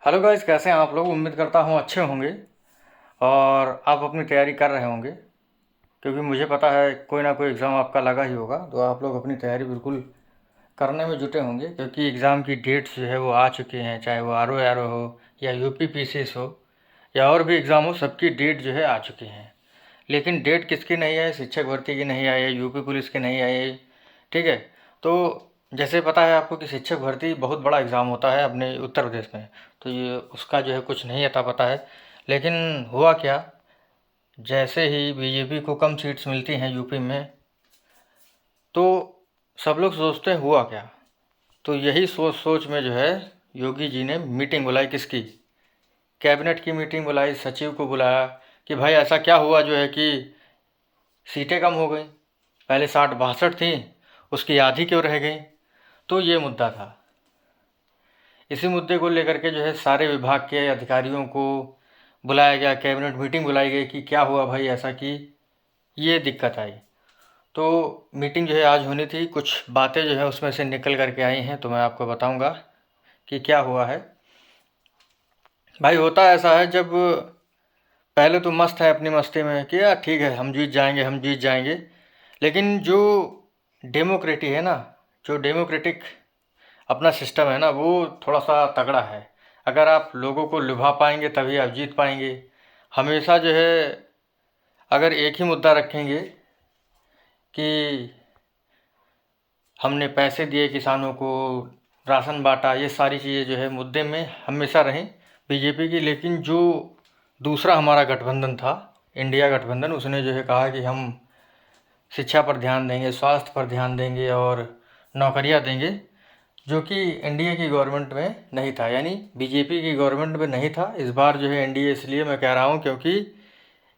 Hello guys, कैसे हैं आप लोग। उम्मीद करता हूँ अच्छे होंगे और आप अपनी तैयारी कर रहे होंगे, क्योंकि मुझे पता है कोई ना कोई एग्ज़ाम आपका लगा ही होगा। तो आप लोग अपनी तैयारी बिल्कुल करने में जुटे होंगे, क्योंकि एग्ज़ाम की डेट्स जो है वो आ चुकी हैं। चाहे वो आर ओ हो या यूपी पीसीएस हो या और भी एग्ज़ाम हो, सबकी डेट जो है आ चुकी हैं। लेकिन डेट किसकी नहीं आई? शिक्षक भर्ती की नहीं आई है, यूपी पुलिस की नहीं आई है। ठीक है। तो जैसे पता है आपको कि शिक्षक भर्ती बहुत बड़ा एग्ज़ाम होता है अपने उत्तर प्रदेश में। तो ये उसका जो है कुछ नहीं अता पता है। लेकिन हुआ क्या, जैसे ही बीजेपी को कम सीट्स मिलती हैं यूपी में, तो सब लोग सोचते हैं हुआ क्या। तो यही सोच सोच में जो है योगी जी ने मीटिंग बुलाई। किसकी? कैबिनेट की मीटिंग बुलाई, सचिव को बुलाया कि भाई ऐसा क्या हुआ जो है कि सीटें कम हो गई। पहले 60-62 थी, उसकी आधी क्यों रह गई। तो ये मुद्दा था। इसी मुद्दे को लेकर के जो है सारे विभाग के अधिकारियों को बुलाया गया, कैबिनेट मीटिंग बुलाई गई कि क्या हुआ भाई ऐसा कि ये दिक्कत आई। तो मीटिंग जो है आज होनी थी, कुछ बातें जो है उसमें से निकल करके आई हैं, तो मैं आपको बताऊंगा कि क्या हुआ है। भाई होता ऐसा है, जब पहले तो मस्त है अपनी मस्ती में कि यार ठीक है हम जीत जाएंगे, हम जीत जाएंगे। लेकिन जो डेमोक्रेटी है ना, जो डेमोक्रेटिक अपना सिस्टम है ना, वो थोड़ा सा तगड़ा है। अगर आप लोगों को लुभा पाएंगे तभी आप जीत पाएंगे। हमेशा जो है अगर एक ही मुद्दा रखेंगे कि हमने पैसे दिए किसानों को, राशन बांटा, ये सारी चीज़ें जो है मुद्दे में हमेशा रहें बीजेपी की। लेकिन जो दूसरा हमारा गठबंधन था, इंडिया गठबंधन, उसने जो है कहा कि हम शिक्षा पर ध्यान देंगे, स्वास्थ्य पर ध्यान देंगे और नौकरियां देंगे, जो कि एनडीए की गवर्नमेंट में नहीं था, यानी बीजेपी की गवर्नमेंट में नहीं था। इस बार जो है एनडीए, इसलिए मैं कह रहा हूँ क्योंकि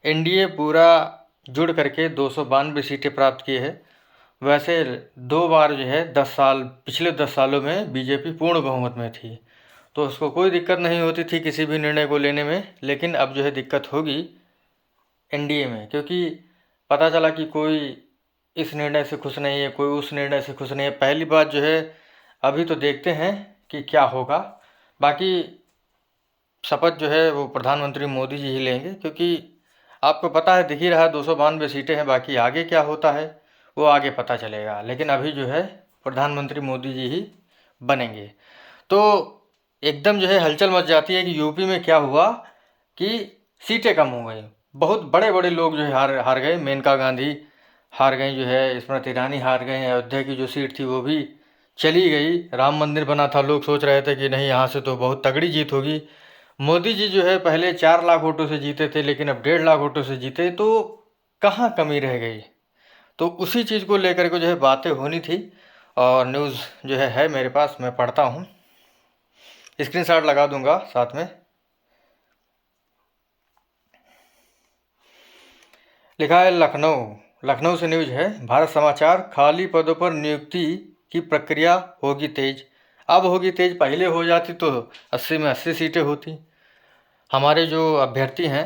एनडीए पूरा जुड़ करके 292 सीटें प्राप्त की है। वैसे 2 बार जो है 10 साल, पिछले 10 सालों में बीजेपी पूर्ण बहुमत में थी, तो उसको कोई दिक्कत नहीं होती थी किसी भी निर्णय को लेने में। लेकिन अब जो है दिक्कत होगी एनडीए में, क्योंकि पता चला कि कोई इस निर्णय से खुश नहीं है, कोई उस निर्णय से खुश नहीं है। पहली बात जो है, अभी तो देखते हैं कि क्या होगा। बाकी शपथ जो है वो प्रधानमंत्री मोदी जी ही लेंगे, क्योंकि आपको पता है, दिख ही रहा है 292 सीटें हैं। बाकी आगे क्या होता है वो आगे पता चलेगा, लेकिन अभी जो है प्रधानमंत्री मोदी जी ही बनेंगे। तो एकदम जो है हलचल मच जाती है कि यूपी में क्या हुआ कि सीटें कम हो गई। बहुत बड़े बड़े लोग जो है हार हार गए। मेनका गांधी हार गई, जो है स्मृति ईरानी हार गए। अयोध्या की जो सीट थी वो भी चली गई। राम मंदिर बना था, लोग सोच रहे थे कि नहीं यहाँ से तो बहुत तगड़ी जीत होगी। मोदी जी जो है पहले 4 लाख वोटों से जीते थे, लेकिन अब 1.5 लाख वोटों से जीते, तो कहाँ कमी रह गई। तो उसी चीज़ को लेकर के जो है बातें होनी थी। और न्यूज़ जो है मेरे पास, मैं पढ़ता हूँ, स्क्रीनशॉट लगा दूंगा साथ में। लिखा है लखनऊ, लखनऊ से न्यूज है, भारत समाचार। खाली पदों पर नियुक्ति की प्रक्रिया होगी तेज। अब होगी तेज, पहले हो जाती तो 80 में 80 सीटें होती। हमारे जो अभ्यर्थी हैं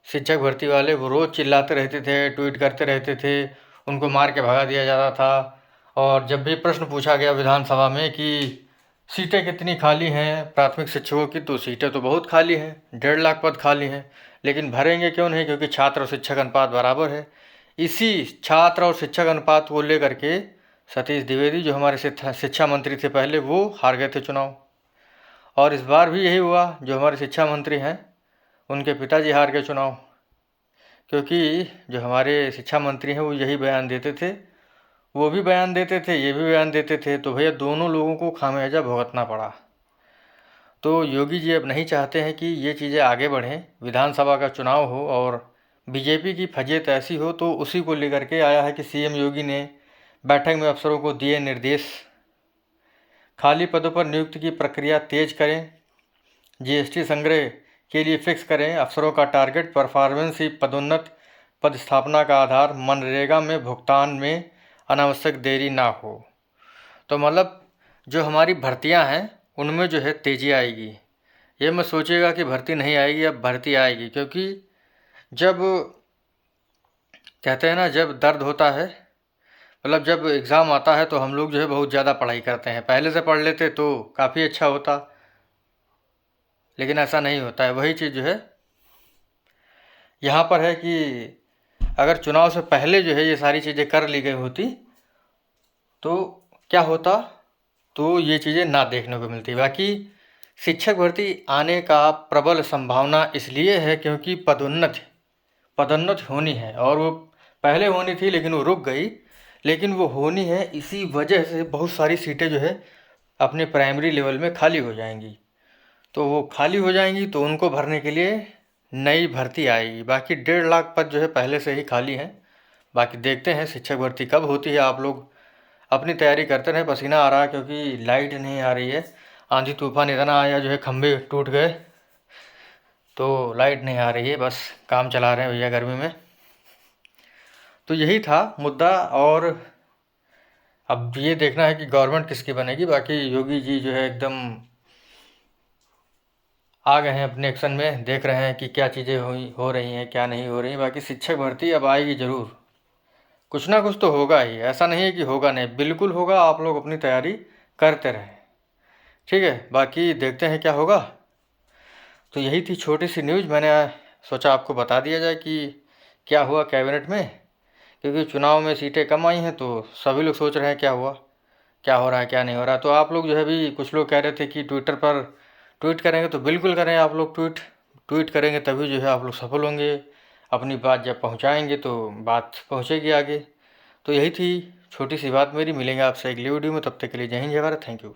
शिक्षक भर्ती वाले, वो रोज़ चिल्लाते रहते थे, ट्वीट करते रहते थे, उनको मार के भगा दिया जाता था। और जब भी प्रश्न पूछा गया विधानसभा में कि सीटें कितनी खाली हैं प्राथमिक शिक्षकों की, तो सीटें तो बहुत खाली हैं, 1.5 लाख पद खाली हैं। लेकिन भरेंगे क्यों नहीं? क्योंकि छात्र और शिक्षक अनुपात बराबर है। इसी छात्र और शिक्षक अनुपात को लेकर के सतीश द्विवेदी, जो हमारे शिक्षा मंत्री थे पहले, वो हार गए थे चुनाव। और इस बार भी यही हुआ, जो हमारे शिक्षा मंत्री हैं उनके पिताजी हार गए चुनाव, क्योंकि जो हमारे शिक्षा मंत्री हैं वो यही बयान देते थे, वो भी बयान देते थे, ये भी बयान देते थे, तो भैया दोनों लोगों को खामियाजा भुगतना पड़ा। तो योगी जी अब नहीं चाहते हैं कि ये चीज़ें आगे बढ़ें, विधानसभा का चुनाव हो और बीजेपी की फजीयत ऐसी हो। तो उसी को लेकर के आया है कि सीएम योगी ने बैठक में अफसरों को दिए निर्देश, खाली पदों पर नियुक्ति की प्रक्रिया तेज करें, जीएसटी संग्रह के लिए फिक्स करें अफसरों का टारगेट, परफॉर्मेंस ही पदोन्नत पदस्थापना का आधार, मनरेगा में भुगतान में अनावश्यक देरी ना हो। तो मतलब जो हमारी भर्तियां हैं उनमें जो है तेज़ी आएगी। ये मत सोचिएगा कि भर्ती नहीं आएगी, अब भर्ती आएगी। क्योंकि जब कहते हैं ना, जब दर्द होता है, मतलब जब एग्ज़ाम आता है, तो हम लोग जो है बहुत ज़्यादा पढ़ाई करते हैं। पहले से पढ़ लेते तो काफ़ी अच्छा होता, लेकिन ऐसा नहीं होता है। वही चीज़ जो है यहाँ पर है कि अगर चुनाव से पहले जो है ये सारी चीज़ें कर ली गई होती तो क्या होता, तो ये चीज़ें ना देखने को मिलती। बाकी शिक्षक भर्ती आने का प्रबल संभावना इसलिए है क्योंकि पदोन्नति होनी है, और वो पहले होनी थी लेकिन वो रुक गई। लेकिन वो होनी है इसी वजह से बहुत सारी सीटें जो है अपने प्राइमरी लेवल में खाली हो जाएंगी। तो वो खाली हो जाएंगी तो उनको भरने के लिए नई भर्ती आएगी। बाकी 1.5 लाख पद जो है पहले से ही खाली हैं। बाकी देखते हैं शिक्षक भर्ती कब होती है। आप लोग अपनी तैयारी करते रहें। पसीना आ रहा है क्योंकि लाइट नहीं आ रही है। आंधी तूफान इतना आया जो है खंभे टूट गए, तो लाइट नहीं आ रही है। बस काम चला रहे हैं भैया गर्मी में। तो यही था मुद्दा, और अब ये देखना है कि गवर्नमेंट किसकी बनेगी। बाकी योगी जी जो है एकदम आ गए हैं अपने एक्शन में, देख रहे हैं कि क्या चीज़ें हो रही हैं क्या नहीं हो रही। बाकी शिक्षक भर्ती अब आएगी ज़रूर, कुछ ना कुछ तो होगा ही। ऐसा नहीं है कि होगा नहीं, बिल्कुल होगा। आप लोग अपनी तैयारी करते रहें, ठीक है। बाकी देखते हैं क्या होगा। तो यही थी छोटी सी न्यूज़, मैंने सोचा आपको बता दिया जाए कि क्या हुआ कैबिनेट में। क्योंकि चुनाव में सीटें कम आई हैं तो सभी लोग सोच रहे हैं क्या हुआ, क्या हो रहा है क्या नहीं हो रहा। तो आप लोग जो है भी, कुछ लोग कह रहे थे कि ट्विटर पर ट्वीट करेंगे, तो बिल्कुल करें आप लोग। ट्वीट करेंगे तभी जो है आप लोग सफल होंगे। अपनी बात जब पहुंचाएंगे तो बात पहुंचेगी आगे। तो यही थी छोटी सी बात मेरी। मिलेंगे आपसे अगली वीडियो में, तब तक के लिए जय हिंद जय भारत, थैंक यू।